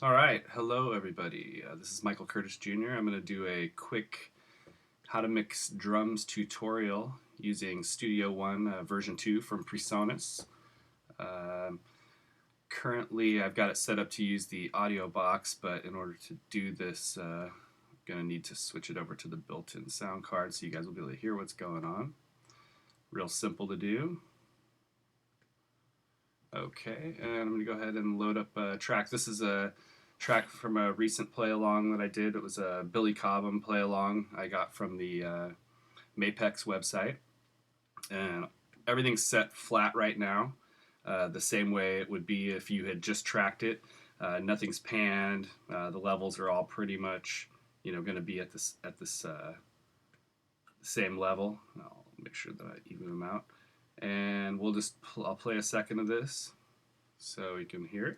All right, hello everybody. This is Michael Curtis Jr. I'm going to do a quick how to mix drums tutorial using Studio One version 2 from PreSonus. Um, Currently, I've got it set up to use the Audiobox, but in order to do this, I'm going to need to switch it over to the built-in sound card so you guys will be able to hear what's going on. Real simple to do. Okay, and I'm going to go ahead and load up a track. This is a track from a recent play along that I did. It was a Billy Cobham play along I got from the Mapex website. And everything's set flat right now, the same way it would be if you had just tracked it. Nothing's panned. The levels are all pretty much, going to be at this same level. I'll make sure that I even them out. And I'll play a second of this so you can hear it.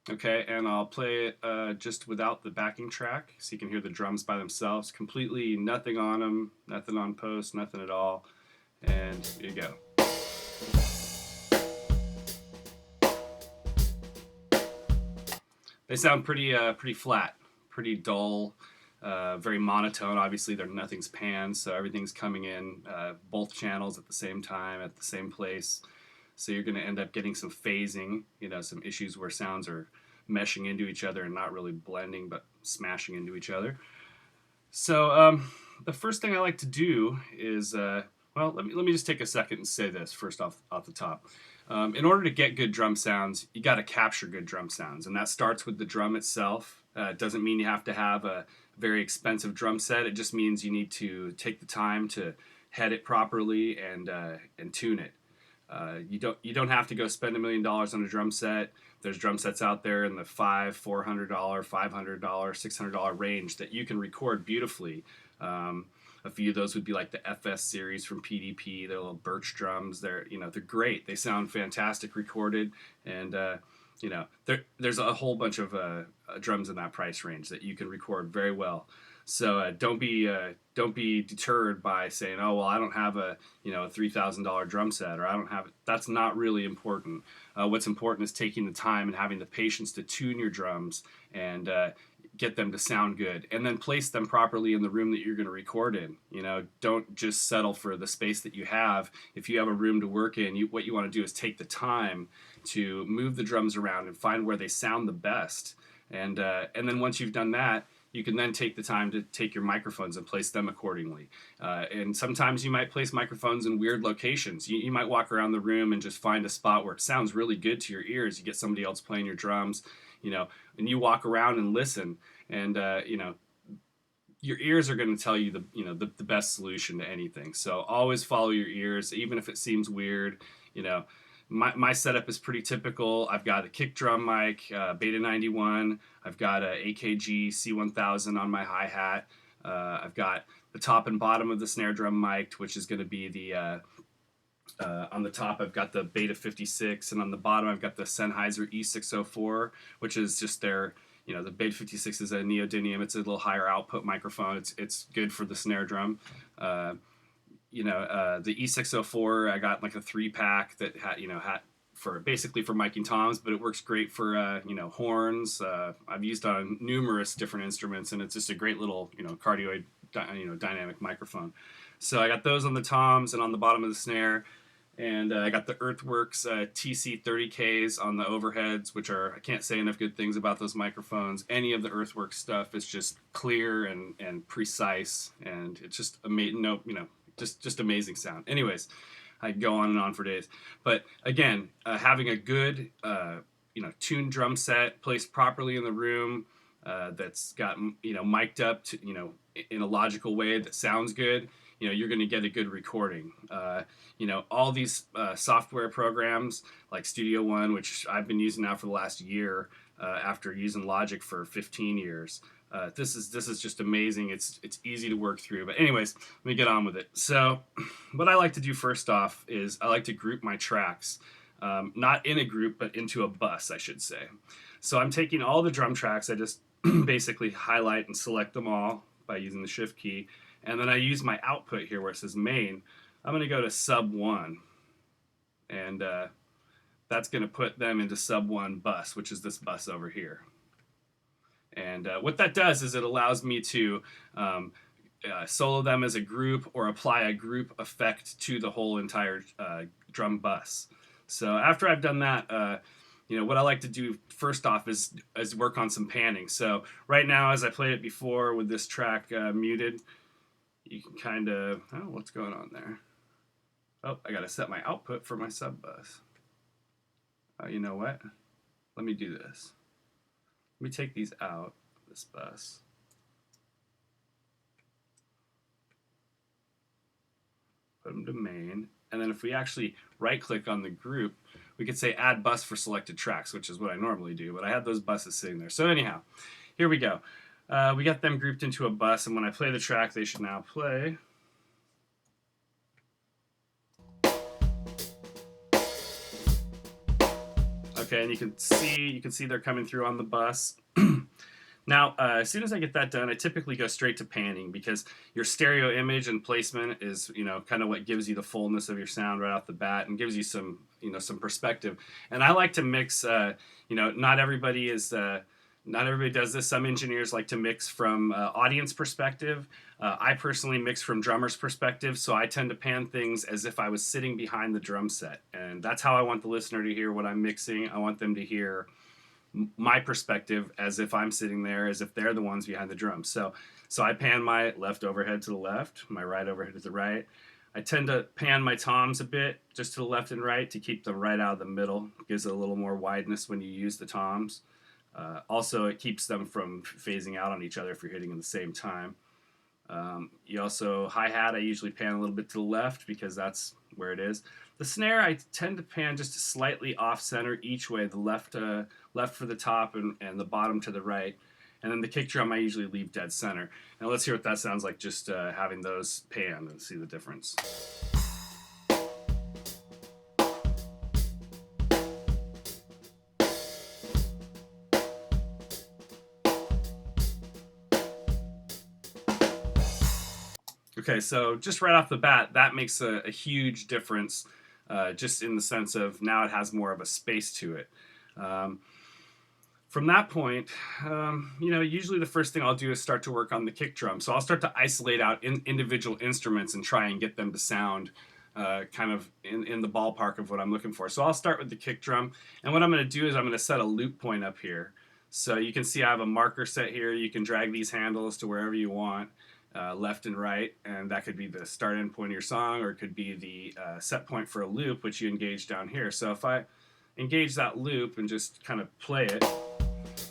Okay, and I'll play it just without the backing track so you can hear the drums by themselves. Completely nothing on them, nothing on post, nothing at all. And here you go. They sound pretty flat, pretty dull, very monotone. Obviously, nothing's panned, so everything's coming in both channels at the same time, at the same place. So you're going to end up getting some phasing, some issues where sounds are meshing into each other and not really blending, but smashing into each other. So the first thing I like to do is, let me just take a second and say this first off the top. In order to get good drum sounds, you got to capture good drum sounds, and that starts with the drum itself. It doesn't mean you have to have a very expensive drum set. It just means you need to take the time to head it properly and tune it. You don't have to go spend $1 million on a drum set. There's drum sets out there in the $400, $500, $600 range that you can record beautifully. A few of those would be like the FS series from PDP. They're little birch drums. They're great. They sound fantastic recorded, and there's a whole bunch of drums in that price range that you can record very well. So don't be deterred by saying, oh well, I don't have a $3,000 drum set, or I don't have it. That's not really important. What's important is taking the time and having the patience to tune your drums and get them to sound good, and then place them properly in the room that you're going to record in. Don't just settle for the space that you have. If you have a room to work in, what you want to do is take the time to move the drums around and find where they sound the best. And then once you've done that, you can then take the time to take your microphones and place them accordingly. And sometimes you might place microphones in weird locations. You might walk around the room and just find a spot where it sounds really good to your ears. You get somebody else playing your drums, and you walk around and listen, and your ears are going to tell you the best solution to anything. So always follow your ears, even if it seems weird. My setup is pretty typical. I've got a kick drum mic, Beta 91. I've got a AKG C1000 on my hi-hat. I've got the top and bottom of the snare drum mic, which is going to be the on the top I've got the Beta 56, and on the bottom I've got the Sennheiser E604, which is just their, the Beta 56 is a neodymium. It's a little higher output microphone. It's good for the snare drum. The E604, I got like a 3-pack that had for miking toms, but it works great for horns. I've used on numerous different instruments, and it's just a great little cardioid dynamic microphone. So I got those on the toms and on the bottom of the snare, and I got the Earthworks TC30Ks on the overheads, which I can't say enough good things about those microphones. Any of the Earthworks stuff is just clear and precise, and it's just amazing. Just amazing sound. Anyways, I could go on and on for days. But again, having a good tuned drum set placed properly in the room, that's got mic'd up to, in a logical way that sounds good, you're going to get a good recording. All these software programs like Studio One, which I've been using now for the last year, after using Logic for 15 years. This is just amazing. It's easy to work through. But anyways, let me get on with it. So what I like to do first off is I like to group my tracks, not in a group, but into a bus, I should say. So I'm taking all the drum tracks. I just basically highlight and select them all by using the shift key, and then I use my output here where it says main. I'm going to go to sub 1, and that's going to put them into sub 1 bus, which is this bus over here. And what that does is it allows me to solo them as a group or apply a group effect to the whole entire drum bus. So after I've done that, what I like to do first off is work on some panning. So right now, as I played it before with this track muted, you can kind of, oh, what's going on there? Oh, I got to set my output for my sub bus. You know what? Let me do this. Let me take these out, this bus. Put them to main. And then if we actually right click on the group, we could say add bus for selected tracks, which is what I normally do, but I had those buses sitting there. So anyhow, here we go. We got them grouped into a bus, and when I play the track, they should now play. Okay, and you can see they're coming through on the bus. Now, as soon as I get that done, I typically go straight to panning, because your stereo image and placement is, kind of what gives you the fullness of your sound right off the bat and gives you some, some perspective. And I like to mix, not everybody does this. Some engineers like to mix from audience perspective. I personally mix from drummer's perspective, so I tend to pan things as if I was sitting behind the drum set. And that's how I want the listener to hear what I'm mixing. I want them to hear my perspective as if I'm sitting there, as if they're the ones behind the drums. So I pan my left overhead to the left, my right overhead to the right. I tend to pan my toms a bit, just to the left and right, to keep them right out of the middle. It gives it a little more wideness when you use the toms. Also, it keeps them from phasing out on each other if you're hitting at the same time. You also, hi-hat, I usually pan a little bit to the left because that's where it is. The snare, I tend to pan just slightly off-center each way, the left for the top and the bottom to the right. And then the kick drum, I usually leave dead center. Now let's hear what that sounds like, just having those pan and see the difference. Okay, so just right off the bat, that makes a huge difference, just in the sense of now it has more of a space to it. From that point, usually the first thing I'll do is start to work on the kick drum. So I'll start to isolate out individual instruments and try and get them to sound kind of in the ballpark of what I'm looking for. So I'll start with the kick drum, and what I'm going to do is I'm going to set a loop point up here. So you can see I have a marker set here. You can drag these handles to wherever you want. Left and right, and that could be the start end point of your song, or it could be the set point for a loop, which you engage down here. So if I engage that loop and just kind of play it,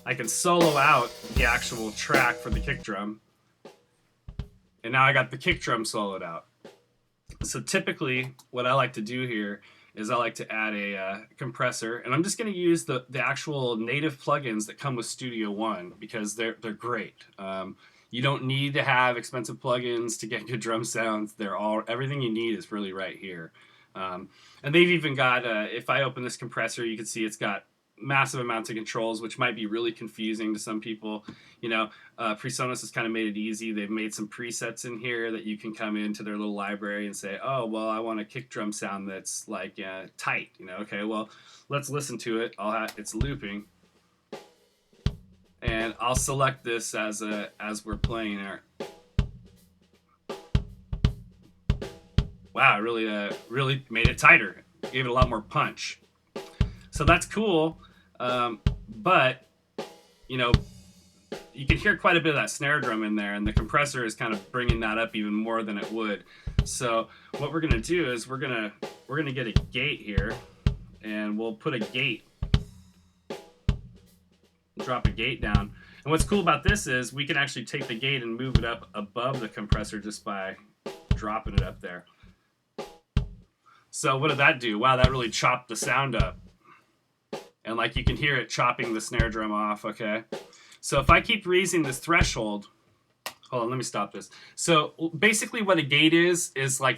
I can solo out the actual track for the kick drum, and now I got the kick drum soloed out. So typically what I like to do here is I like to add a compressor, and I'm just going to use the actual native plugins that come with Studio One, because they're great. You don't need to have expensive plugins to get good drum sounds. Everything you need is really right here. And they've even got, if I open this compressor, you can see it's got massive amounts of controls, which might be really confusing to some people. PreSonus has kind of made it easy. They've made some presets in here that you can come into their little library and say, oh, well, I want a kick drum sound that's like tight. Okay, well, let's listen to it. It's looping. And I'll select this as we're playing there. Wow, it really made it tighter. Gave it a lot more punch. So that's cool, but you can hear quite a bit of that snare drum in there, and the compressor is kind of bringing that up even more than it would. So what we're gonna do is we're gonna get a gate here, and we'll put a gate. Drop a gate down. And what's cool about this is we can actually take the gate and move it up above the compressor just by dropping it up there. So what did that do? Wow, that really chopped the sound up. And you can hear it chopping the snare drum off, okay? So if I keep raising this threshold, hold on, let me stop this. So basically what a gate is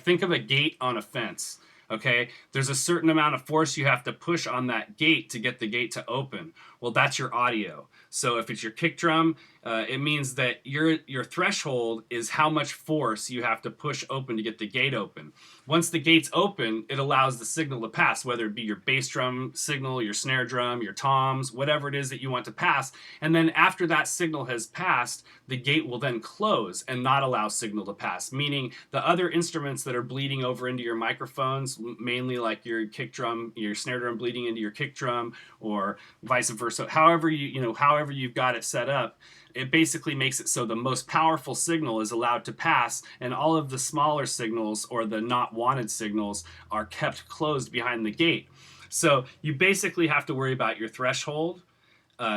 think of a gate on a fence. Okay, there's a certain amount of force you have to push on that gate to get the gate to open. well, that's your audio. So if it's your kick drum, it means that your threshold is how much force you have to push open to get the gate open. Once the gate's open, it allows the signal to pass, whether it be your bass drum signal, your snare drum, your toms, whatever it is that you want to pass. And then after that signal has passed, the gate will then close and not allow signal to pass, meaning the other instruments that are bleeding over into your microphones, mainly like your kick drum, your snare drum bleeding into your kick drum, or vice versa, however however you've got it set up, it basically makes it so the most powerful signal is allowed to pass, and all of the smaller signals or the not wanted signals are kept closed behind the gate. So you basically have to worry about your threshold.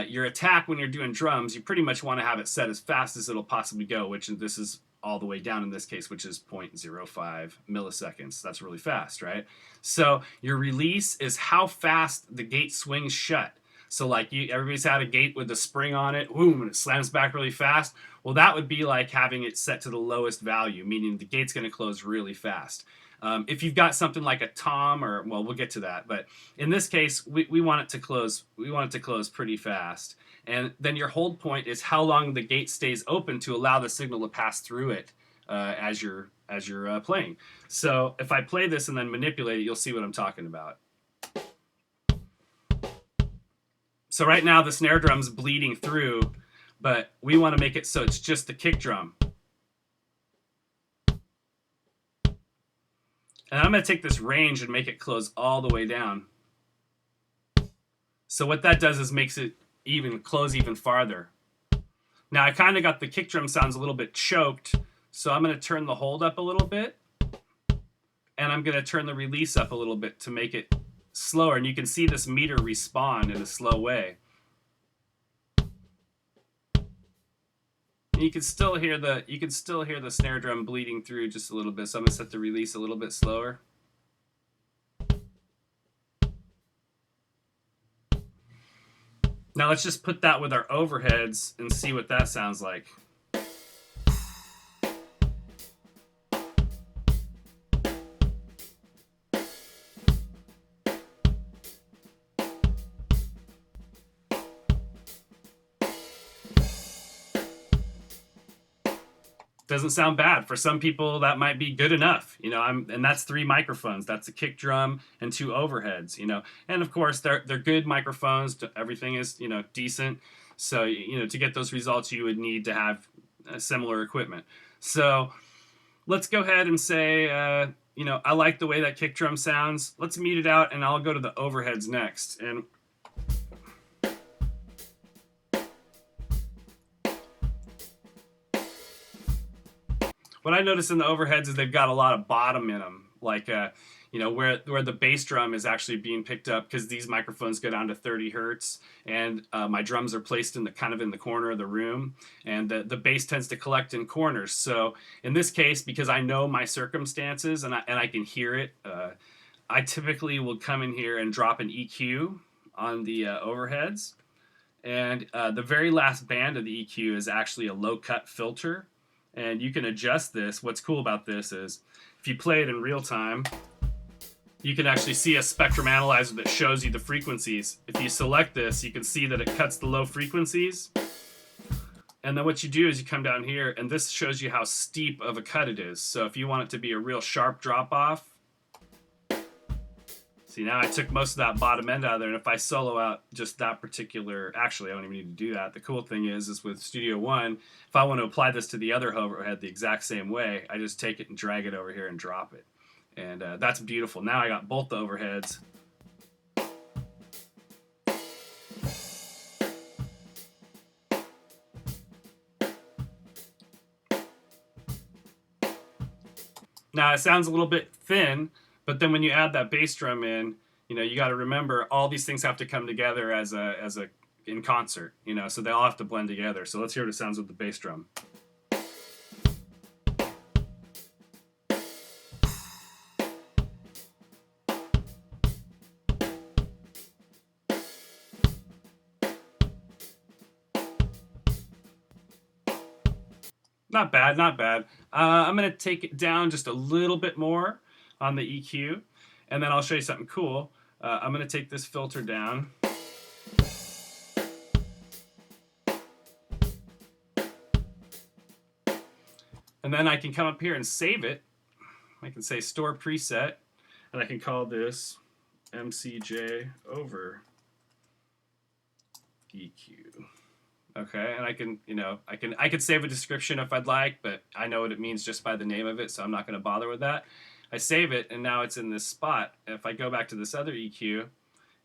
Your attack when you're doing drums, you pretty much want to have it set as fast as it'll possibly go, which this is all the way down in this case, which is 0.05 milliseconds. That's really fast, right? So your release is how fast the gate swings shut. So like everybody's had a gate with a spring on it, boom, and it slams back really fast. Well, that would be like having it set to the lowest value, meaning the gate's going to close really fast. If you've got something like a tom, or well, we'll get to that, but in this case, we want it to close. We want it to close pretty fast, and then your hold point is how long the gate stays open to allow the signal to pass through it as you're playing. So if I play this and then manipulate it, you'll see what I'm talking about. So right now the snare drum's bleeding through, but we want to make it so it's just the kick drum. And I'm going to take this range and make it close all the way down. So what that does is makes it close even farther. Now I kind of got the kick drum sounds a little bit choked, so I'm going to turn the hold up a little bit, and I'm going to turn the release up a little bit to make it slower, and you can see this meter respond in a slow way. And you can still hear the snare drum bleeding through just a little bit. So I'm going to set the release a little bit slower. Now let's just put that with our overheads and see what that sounds like. Doesn't sound bad. For some people, that might be good enough, and that's 3 microphones. That's a kick drum and 2 overheads, and of course they're good microphones. Everything is, decent. So, to get those results, you would need to have similar equipment. So let's go ahead and say, I like the way that kick drum sounds. Let's mute it out, and I'll go to the overheads next. And what I notice in the overheads is they've got a lot of bottom in them, like where the bass drum is actually being picked up, because these microphones go down to 30 hertz, and my drums are placed in the corner of the room, and the bass tends to collect in corners. So in this case, because I know my circumstances and I can hear it, I typically will come in here and drop an EQ on the overheads, and the very last band of the EQ is actually a low cut filter. And you can adjust this. What's cool about this is if you play it in real time, you can actually see a spectrum analyzer that shows you the frequencies. If you select this, you can see that it cuts the low frequencies. And then what you do is you come down here, and this shows you how steep of a cut it is. So if you want it to be a real sharp drop off, see, now I took most of that bottom end out of there, and if I solo out just that particular, actually I don't even need to do that. The cool thing is with Studio One, if I want to apply this to the other overhead the exact same way, I just take it and drag it over here and drop it. And that's beautiful. Now I got both the overheads. Now it sounds a little bit thin, but then when you add that bass drum in, you got to remember all these things have to come together as a in concert, so they all have to blend together. So let's hear what it sounds with the bass drum. Not bad, not bad. I'm going to take it down just a little bit more on the EQ, and then I'll show you something cool. I'm going to take this filter down. And then I can come up here and save it. I can say store preset, and I can call this MCJ over EQ. Okay, and I can, I could save a description if I'd like, but I know what it means just by the name of it, so I'm not going to bother with that. I save it, and now it's in this spot. If I go back to this other EQ,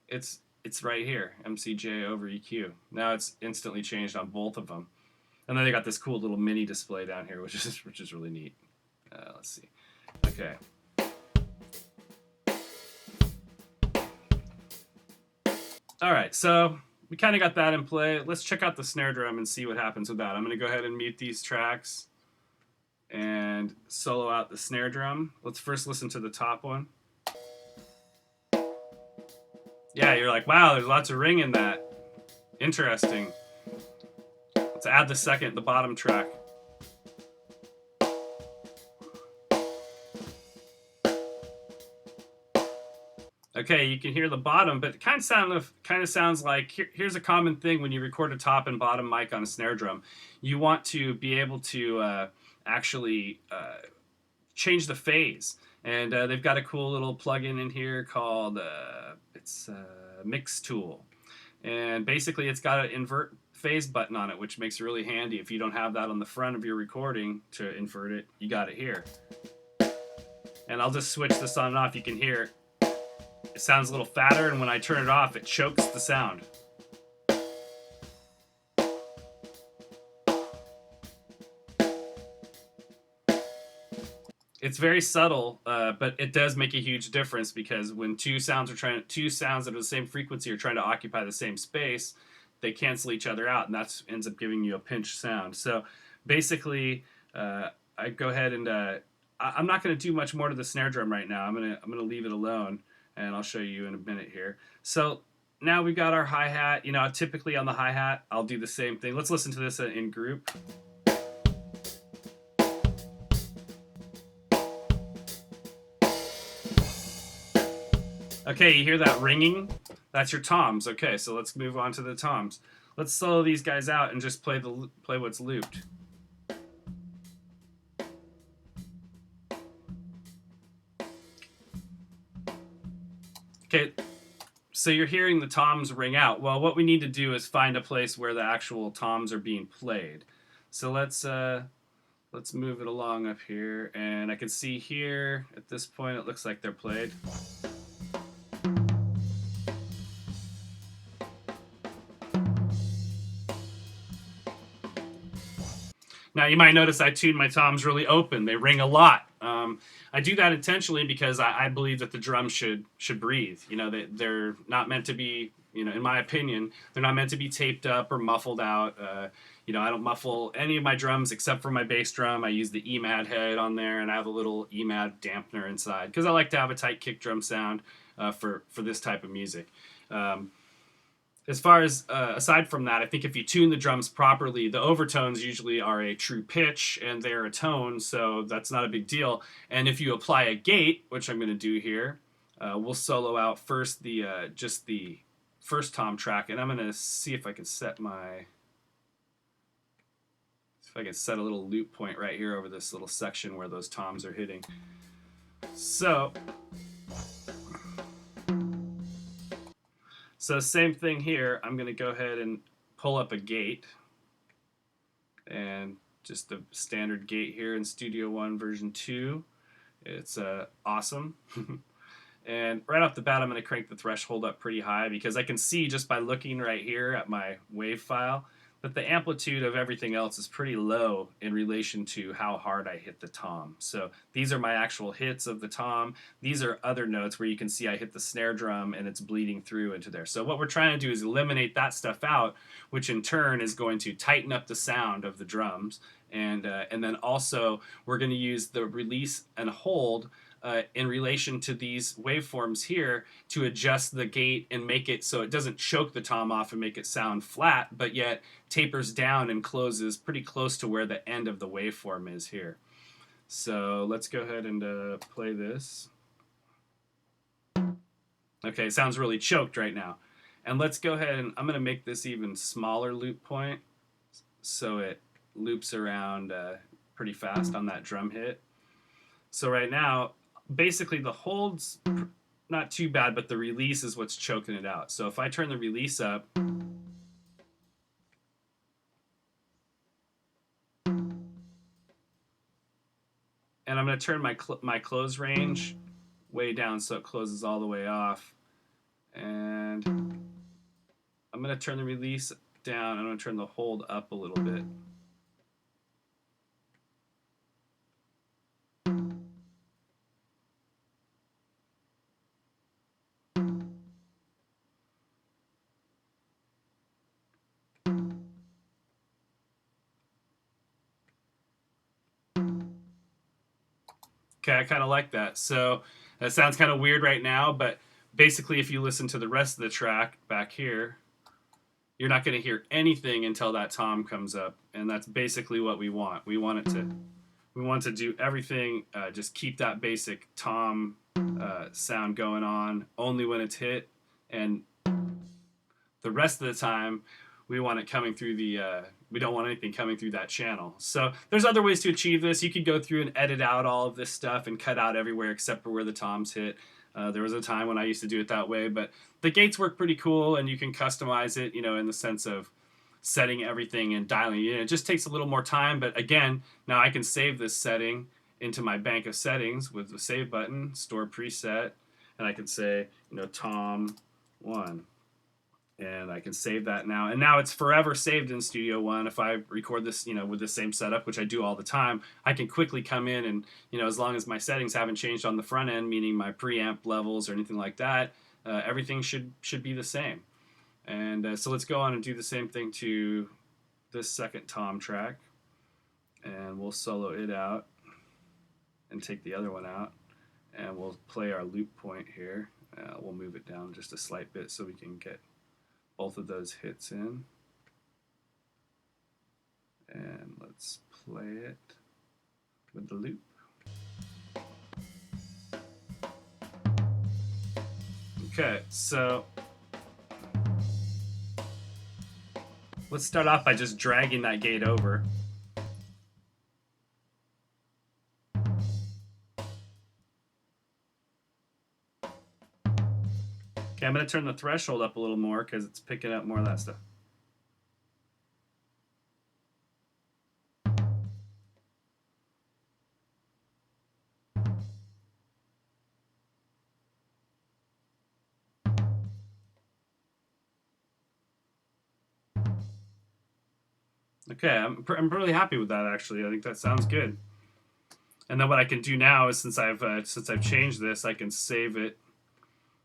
it's right here, MCJ over EQ. Now it's instantly changed on both of them. And then they got this cool little mini display down here, which is really neat. Let's see. Okay. All right, so we kind of got that in play. Let's check out the snare drum and see what happens with that. I'm going to go ahead and mute these tracks and solo out the snare drum. Let's first listen to the top one. Yeah, you're like, wow, there's lots of ring in that. Interesting. Let's add the bottom track. Okay, you can hear the bottom, but it kind of sounds like, here's a common thing when you record a top and bottom mic on a snare drum. You want to be able to actually change the phase. And they've got a cool little plugin in here called, it's Mix Tool. And basically it's got an invert phase button on it, which makes it really handy. If you don't have that on the front of your recording to invert it, you got it here. And I'll just switch this on and off. You can hear it sounds a little fatter, and when I turn it off, it chokes the sound. It's very subtle, but it does make a huge difference, because when two sounds that are the same frequency are trying to occupy the same space, they cancel each other out, and that ends up giving you a pinch sound. So basically, I go ahead and I'm not going to do much more to the snare drum right now. I'm gonna leave it alone, and I'll show you in a minute here. So now we've got our hi-hat. Typically on the hi-hat, I'll do the same thing. Let's listen to this in group. Okay, you hear that ringing? That's your toms. Okay, so let's move on to the toms. Let's solo these guys out and just play what's looped. Okay, so you're hearing the toms ring out. Well, what we need to do is find a place where the actual toms are being played. So let's move it along up here, and I can see here at this point it looks like they're played. Now you might notice I tuned my toms really open. They ring a lot. I do that intentionally because I believe that the drums should breathe. They're not meant to be, in my opinion, they're not meant to be taped up or muffled out. I don't muffle any of my drums except for my bass drum. I use the EMAD head on there, and I have a little EMAD dampener inside because I like to have a tight kick drum sound for this type of music. As far as, aside from that, I think if you tune the drums properly, the overtones usually are a true pitch and they're a tone, so that's not a big deal. And if you apply a gate, which I'm going to do here, we'll solo out first just the first tom track, and I'm going to see if I can set a little loop point right here over this little section where those toms are hitting. So same thing here. I'm going to go ahead and pull up a gate, and just the standard gate here in Studio One version 2. It's awesome. And right off the bat, I'm going to crank the threshold up pretty high, because I can see just by looking right here at my wave file that the amplitude of everything else is pretty low in relation to how hard I hit the tom. So these are my actual hits of the tom. These are other notes where you can see I hit the snare drum and it's bleeding through into there. So what we're trying to do is eliminate that stuff out, which in turn is going to tighten up the sound of the drums. And then also we're going to use the release and hold in relation to these waveforms here to adjust the gate and make it so it doesn't choke the tom off and make it sound flat, but yet tapers down and closes pretty close to where the end of the waveform is here. So let's go ahead and play this. Okay, it sounds really choked right now. And let's go ahead and I'm going to make this even smaller loop point so it loops around pretty fast on that drum hit. So right now, basically the hold's not too bad, but the release is what's choking it out. So if I turn the release up, and I'm going to turn my close range way down so it closes all the way off. And I'm going to turn the release down. I'm going to turn the hold up a little bit. Okay, I kind of like that. So that sounds kind of weird right now, but basically if you listen to the rest of the track back here, you're not going to hear anything until that tom comes up, and that's basically what we want. We want to do everything, just keep that basic tom sound going on only when it's hit, and the rest of the time we want it coming through the we don't want anything coming through that channel. So there's other ways to achieve this. You could go through and edit out all of this stuff and cut out everywhere except for where the toms hit. There was a time when I used to do it that way, but the gates work pretty cool, and you can customize it, in the sense of setting everything and dialing it in. It just takes a little more time, but again, now I can save this setting into my bank of settings with the save button, store preset, and I can say, tom 1. And I can save that now. And now it's forever saved in Studio One. If I record this, with the same setup, which I do all the time, I can quickly come in and, as long as my settings haven't changed on the front end, meaning my preamp levels or anything like that, everything should be the same. And so let's go on and do the same thing to this second tom track. And we'll solo it out and take the other one out. And we'll play our loop point here. We'll move it down just a slight bit so we can get both of those hits in. And let's play it with the loop. Okay, so let's start off by just dragging that gate over. Okay, I'm going to turn the threshold up a little more because it's picking up more of that stuff. Okay, I'm really happy with that, actually. I think that sounds good. And then what I can do now is, since I've changed this, I can save it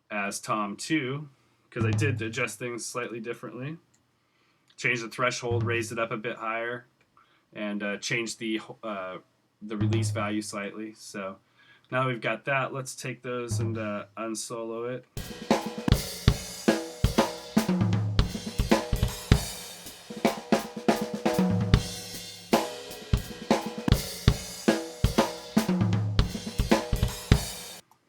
as tom 2, because I did adjust things slightly differently. Change the threshold, raised it up a bit higher, and changed the release value slightly. So now we've got that. Let's take those and unsolo it.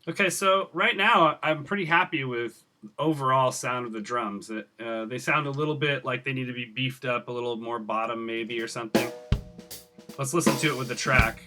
Okay, so right now I'm pretty happy with overall sound of the drums. They sound a little bit like they need to be beefed up, a little more bottom maybe or something. Let's listen to it with the track.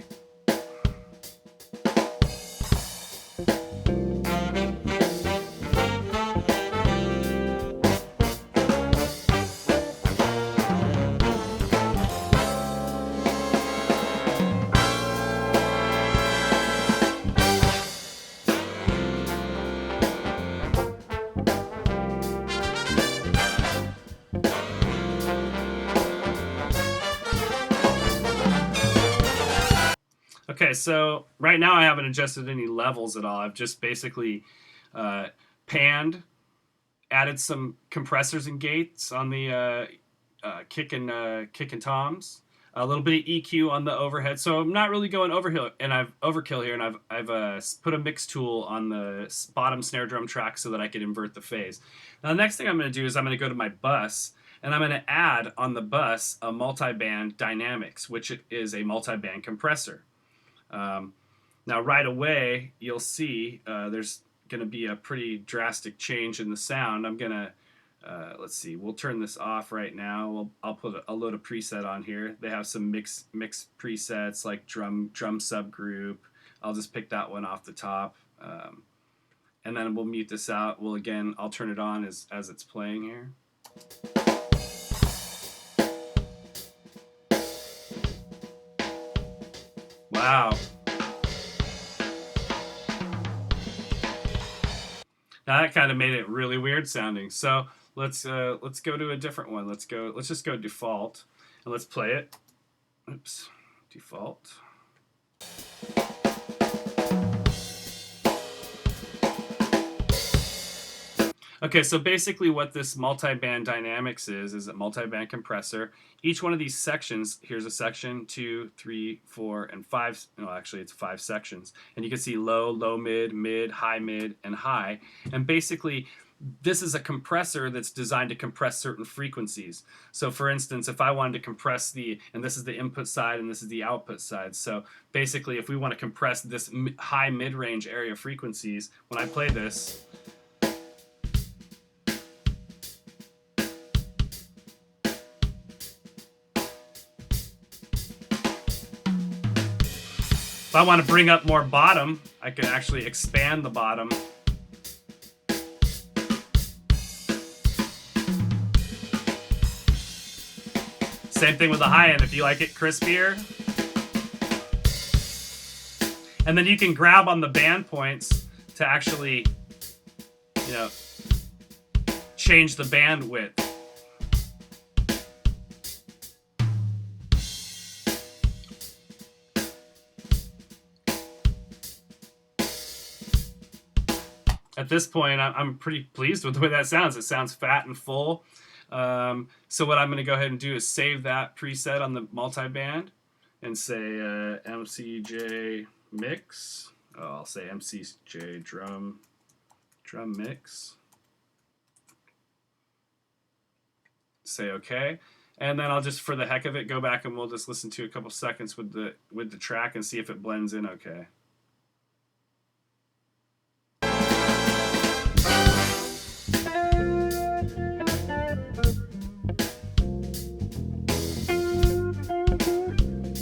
Okay, so right now I haven't adjusted any levels at all. I've just basically panned, added some compressors and gates on the kick and toms, a little bit of EQ on the overhead. So I'm not really going overkill here, and I've put a mix tool on the bottom snare drum track so that I can invert the phase. Now the next thing I'm going to do is I'm going to go to my bus, and I'm going to add on the bus a multiband dynamics, which is a multiband compressor. Now right away you'll see there's going to be a pretty drastic change in the sound. I'm going to Let's see, we'll turn this off right now. I'll put a load of preset on here. They have some mix presets like drum subgroup. I'll just pick that one off the top. And then we'll mute this out. Well, again, I'll turn it on as it's playing here. Wow. Now that kind of made it really weird sounding. So let's go to a different one. Let's just go default and let's play it. Oops, default. Okay, so basically what this multiband dynamics is a multiband compressor. Each one of these sections, here's a section, 2, 3, 4, and 5. No, actually it's 5 sections. And you can see low, low, mid, mid, and high. And basically, this is a compressor that's designed to compress certain frequencies. So for instance, if I wanted to compress and this is the input side and this is the output side. So basically, if we want to compress this high mid-range area frequencies, when I play this, if I want to bring up more bottom, I can actually expand the bottom. Same thing with the high end, if you like it crispier. And then you can grab on the band points to actually, change the bandwidth. At this point, I'm pretty pleased with the way that sounds. It sounds fat and full. So what I'm going to go ahead and do is save that preset on the multiband and say MCJ mix. Oh, I'll say MCJ drum mix. Say OK. And then I'll just, for the heck of it, go back and we'll just listen to a couple seconds with the track and see if it blends in okay.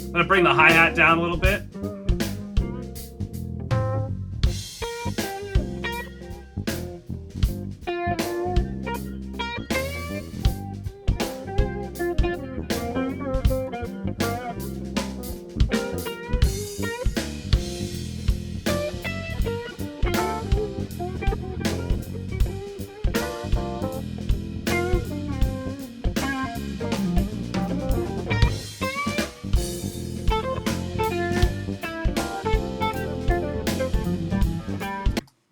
I'm going to bring the hi-hat down a little bit.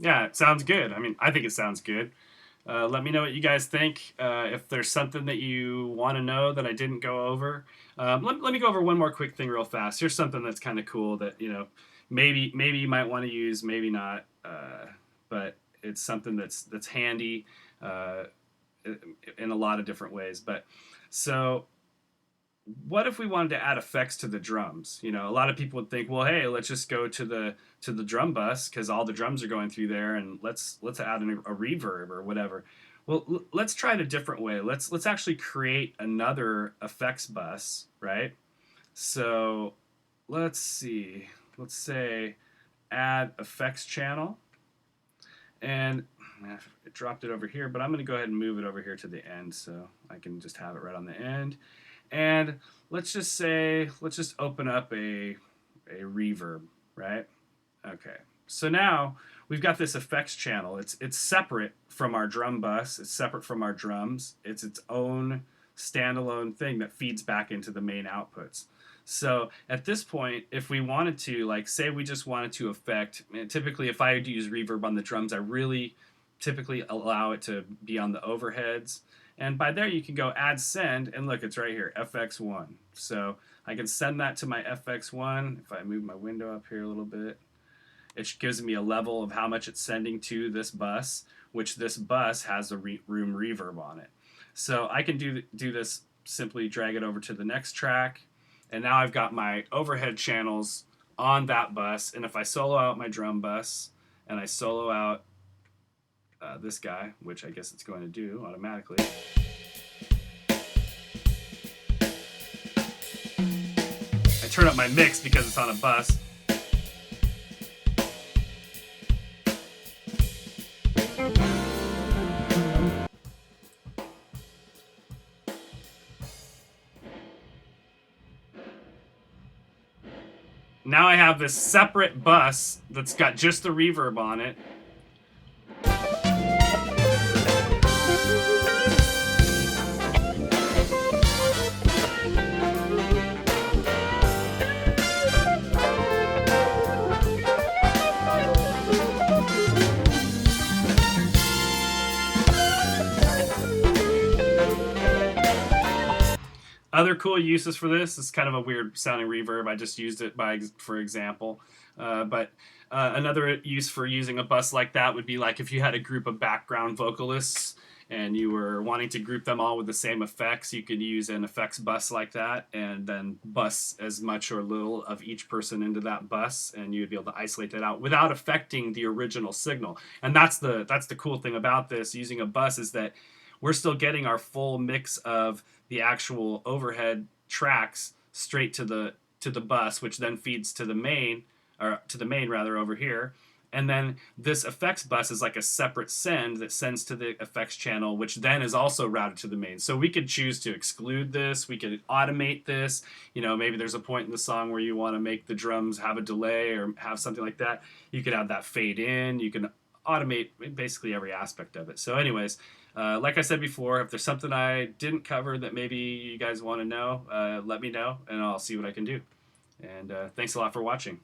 Yeah, it sounds good. I mean, I think it sounds good. Let me know what you guys think. If there's something that you want to know that I didn't go over. Let me go over one more quick thing real fast. Here's something that's kind of cool that, maybe you might want to use, maybe not. But it's something that's handy in a lot of different ways. But so what if we wanted to add effects to the drums? A lot of people would think, well, hey, let's just go to the drum bus because all the drums are going through there, and let's add a reverb or whatever. Well, let's try it a different way. Let's actually create another effects bus, right? So let's see. Let's say add effects channel, and it dropped it over here, but I'm going to go ahead and move it over here to the end so I can just have it right on the end. And let's just open up a reverb, right? Okay. So now we've got this effects channel. It's separate from our drum bus. It's separate from our drums. It's its own standalone thing that feeds back into the main outputs. So at this point, if we wanted to, like, say we just wanted to affect, typically if I use reverb on the drums, I really typically allow it to be on the overheads. And by there you can go add send, and look, it's right here, FX1. So I can send that to my FX1. If I move my window up here a little bit, it gives me a level of how much it's sending to this bus, which this bus has a room reverb on it. So I can do this, simply drag it over to the next track, and now I've got my overhead channels on that bus. And if I solo out my drum bus and I solo out this guy, which I guess it's going to do automatically. I turn up my mix because it's on a bus. Now I have this separate bus that's got just the reverb on it. Other cool uses for this is kind of a weird sounding reverb. I just used it for example. But another use for using a bus like that would be like if you had a group of background vocalists and you were wanting to group them all with the same effects, you could use an effects bus like that and then bus as much or little of each person into that bus, and you'd be able to isolate that out without affecting the original signal. And that's the cool thing about this using a bus, is that we're still getting our full mix of the actual overhead tracks straight to the bus, which then feeds to the main, or to the main rather, over here. And then this effects bus is like a separate send that sends to the effects channel, which then is also routed to the main. So we could choose to exclude this. We could automate this. You know, maybe there's a point in the song where you want to make the drums have a delay or have something like that. You could have that fade in. You can automate basically every aspect of it. So anyways, like I said before, if there's something I didn't cover that maybe you guys want to know, let me know and I'll see what I can do. And thanks a lot for watching.